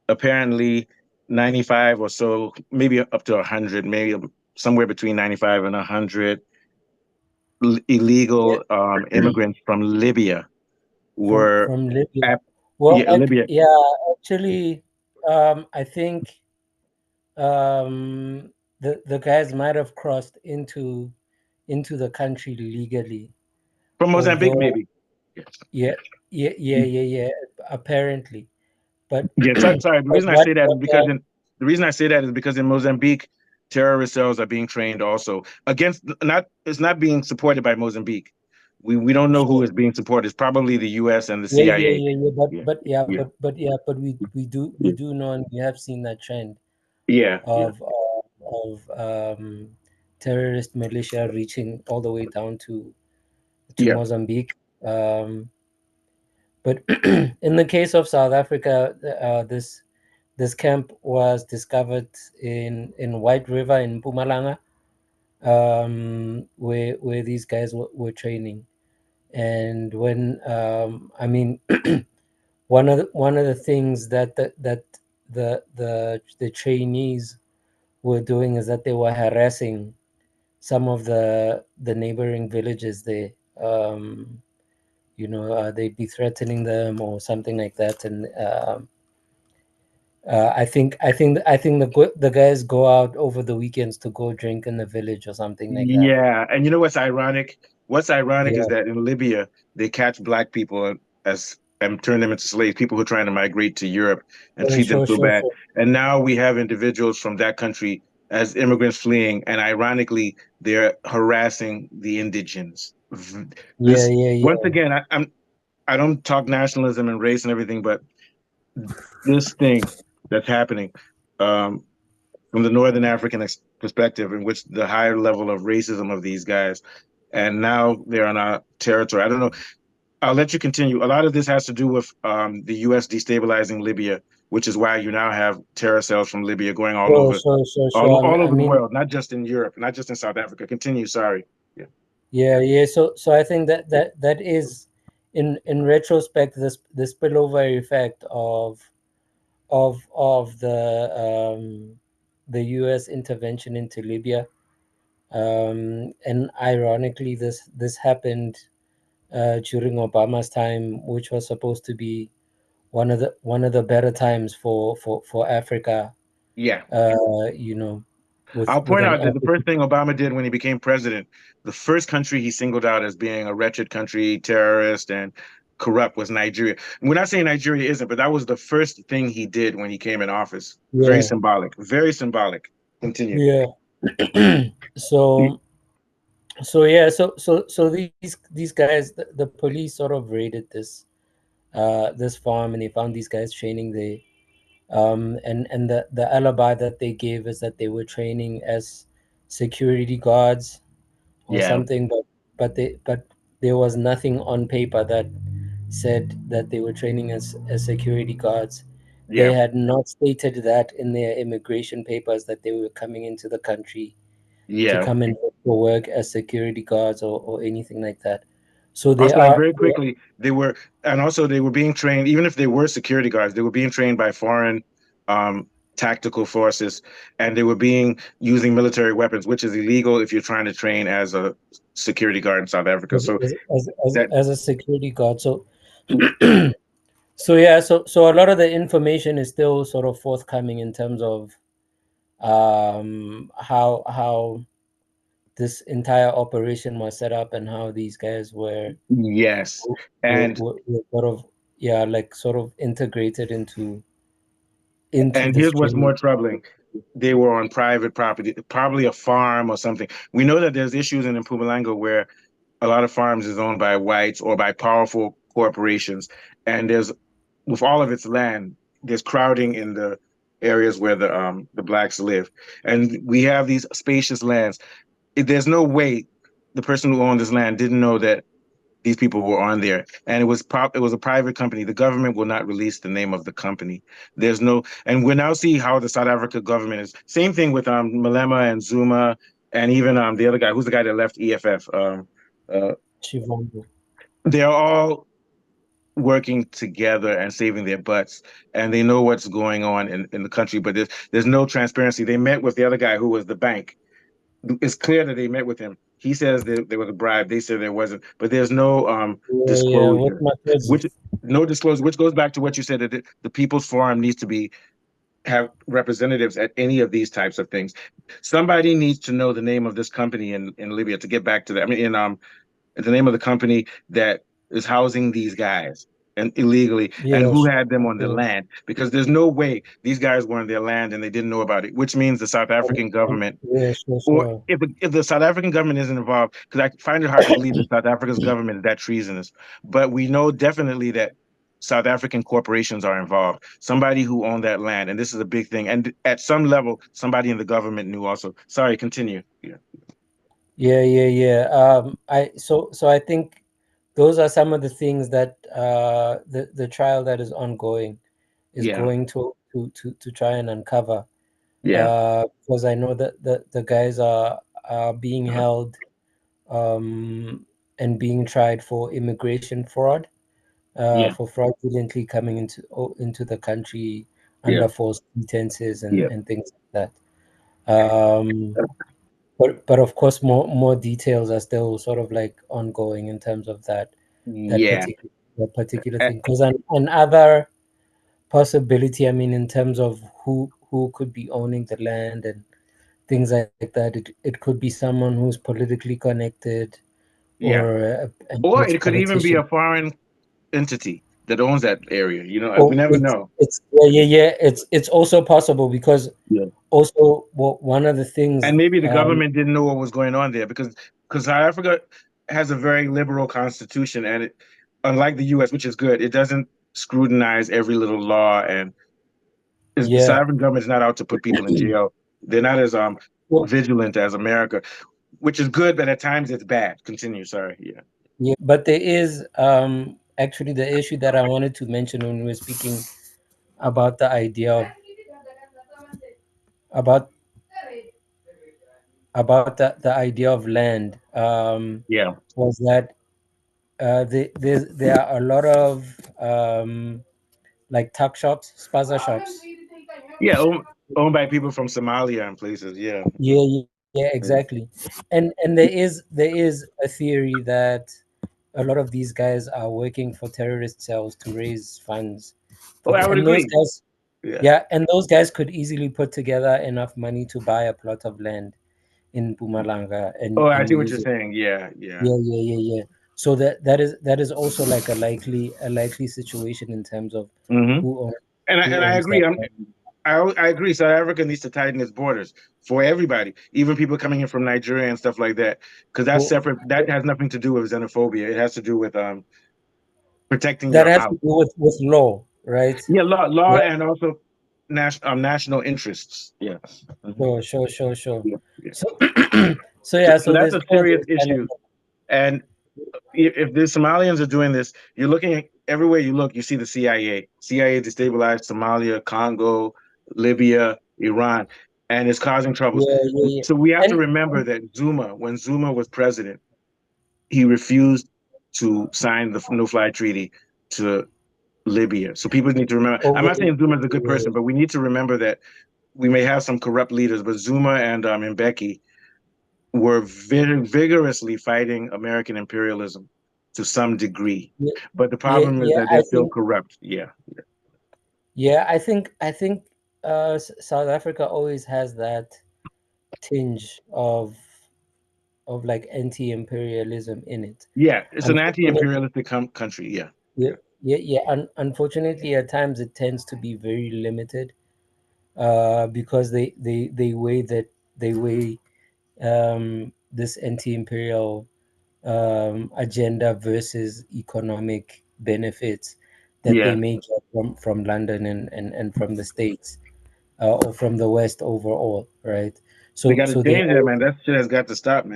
apparently 95 or so, maybe up to 100, maybe somewhere between 95 and 100 Yeah, illegal immigrants from Libya were from Libya. at, Well, yeah, Libya. yeah, actually, I think the guys might have crossed into the country legally, From Mozambique, although maybe. Yeah. yeah, yeah, apparently. But Yeah, sorry. The but reason I what say that is what because in Mozambique, terrorist cells are being trained also against not it's not being supported by Mozambique. We don't know who sure. is being supported. It's probably the US and the Yeah, CIA. yeah. Yeah, yeah, But we yeah, do know, and we have seen that trend yeah, yeah, of terrorist militia reaching all the way down to yeah, Mozambique. Um, but in the case of South Africa, this camp was discovered in White River in Mpumalanga, where these guys were training. And when I mean, one of the things that the trainees were doing is that they were harassing some of the neighboring villages there. They'd be threatening them or something like that, and I think the guys go out over the weekends to go drink in the village or something like that. yeah. And you know what's ironic? What's ironic is Yeah, that in Libya they catch black people as and turn them into slaves. People who are trying to migrate to Europe and treat them sure, so sure, bad. sure. And now we have individuals from that country as immigrants fleeing, and ironically, they're harassing the indigents. Yeah, This yeah, once yeah. again, I don't talk nationalism and race and everything, but this thing that's happening um, from the Northern African perspective, in which the higher level of racism of these guys, and now they're on our territory. I don't know. I'll let you continue. A lot of this has to do with the U.S. destabilizing Libya, which is why you now have terror cells from Libya going Sure, sure, sure, sure. all I over the mean, world, not just in Europe, not just in South Africa. Continue. Sorry. Yeah. yeah, yeah. So I think that is, in retrospect, the spillover effect of the U.S. intervention into Libya. And ironically, this happened during Obama's time, which was supposed to be one of the better times for Africa. Yeah. You know, with I'll with point an out that the first emphasis. thing Obama did when he became president, the first country he singled out as being a wretched country, terrorist, and corrupt was Nigeria. We're not saying Nigeria isn't, but that was the first thing he did when he came in office. Very Yeah, symbolic. Very symbolic. Continue. yeah. so so these guys, the police sort of raided this farm, and they found these guys training there. And the alibi that they gave is that they were training as security guards or Yeah. something, but there was nothing on paper that said that they were training as security guards. They Yeah. had not stated that in their immigration papers, that they were coming into the country to Yeah. come in for work as security guards or anything like that. So they Also, like are, very quickly, and also they were being trained, even if they were security guards, they were being trained by foreign um, tactical forces, and they were being using military weapons, which is illegal if you're trying to train as a security guard in South Africa. as, So as, as, as that, as a security guard. So so yeah, so a lot of the information is still sort of forthcoming in terms of how this entire operation was set up, and how these guys yes, and were sort of, yeah, like sort of integrated into and this here's what's more training. troubling: they were on private property, probably a farm or something. We know that there's issues in Mpumalanga where a lot of farms is owned by whites or by powerful corporations, and there's with all of its land, there's crowding in the areas where the blacks live, and we have these spacious lands. There's no way the person who owned this land didn't know that these people were on there, and it was a private company. The government will not release the name of the company. There's no, and we now see how the South Africa government is. Same thing with Malema and Zuma, and even the other guy, who's the guy that left EFF. Uh, Chivambu. they're all working together and saving their butts, and they know what's going on in the country, but there's no transparency. They met with the other guy who was the bank. It's clear that they met with him. He says that there was a bribe. They said there wasn't, but there's no Yeah, with disclosure, my cousin. which no disclosure, which goes back to what you said that the People's Forum needs to be have representatives at any of these types of things. Somebody needs to know the name of this company in Libya to get back to that. I mean, in the name of the company that is housing these guys and illegally, and Yeah, who had them on the sure. land, because there's no way these guys were on their land and they didn't know about it, which means the South African government, Yeah, sure, or sure. if the South African government isn't involved, because I find it hard to believe that South Africa's government is that treasonous, but we know definitely that South African corporations are involved. Somebody who owned that land, and this is a big thing. And at some level, somebody in the government knew also. Sorry, continue. Yeah, Yeah. So I think those are some of the things that the trial that is ongoing is yeah, going to try and uncover. yeah, Because I know that the guys are being held and being tried for immigration fraud, yeah, for fraudulently coming into the country yeah, under false pretenses yeah, and things like that. But of course, more details are still sort of like ongoing in terms of that yeah. particular thing. Because another possibility, I mean, in terms of who could be owning the land and things like that, it could be someone who's politically connected, Yeah. or an Or it could even be ex-politician. a foreign entity that owns that area. You know, we Oh, never know. it's yeah. It's also possible because Yeah. also, well, one of the things, And maybe the government didn't know what was going on there because South Africa has a very liberal constitution, and it, unlike the U.S., which is good, it doesn't scrutinize every little law, and the South yeah. African government is not out to put people in jail. They're not as Well, vigilant as America, which is good, but at times it's bad. Continue. Sorry. Yeah. yeah, but there is actually the issue that I wanted to mention when we were speaking about the idea of about the idea of land, Yeah. was that there are a lot of like tuck shops, spaza shops. Yeah. Owned by people from Somalia and places. Yeah. Yeah, exactly. And there is a theory that a lot of these guys are working for terrorist cells to raise funds Oh, I would and those agree. guys, Yeah. yeah, and those guys could easily put together enough money to buy a plot of land in Pumalanga Oh, I and see what use you're it. saying. Yeah. Yeah. Yeah. So that is also like a likely situation in terms of Hmm. who owns And who I owns that agree. land. I agree. South Africa needs to tighten its borders for everybody, even people coming in from Nigeria and stuff like that, because that's Well, separate. That has nothing to do with xenophobia. It has to do with protecting that your has to house. do with law, right? Yeah, law, Yeah, and also national interests. Yes. Hmm. sure. Yeah, yeah. So so yeah, So so that's there's a all of serious those kind of. issue. And if the Somalians are doing this, you're looking at everywhere you look, you see the CIA. CIA destabilized Somalia, Congo, Libya, Iran, and it's causing troubles. Yeah. So we have to And remember that when Zuma was president, he refused to sign the no-fly treaty to Libya. So people need to remember. I'm over not saying Zuma is a good person, the but we need to remember that we may have some corrupt leaders, but Zuma and Mbeki were vigorously fighting American imperialism to some degree. yeah, But the problem is yeah, that I they're still think corrupt. Yeah. I think South Africa always has that tinge of like anti-imperialism in it. Yeah. It's an Unfortunately, anti-imperialistic country. Yeah. yeah, Yeah. unfortunately, at times it tends to be very limited, because they weigh this anti-imperial agenda versus economic benefits that they Yeah. may get from London and from the States, or from the West overall, right? They So got to so they change that, always man. That shit has got to stop, man.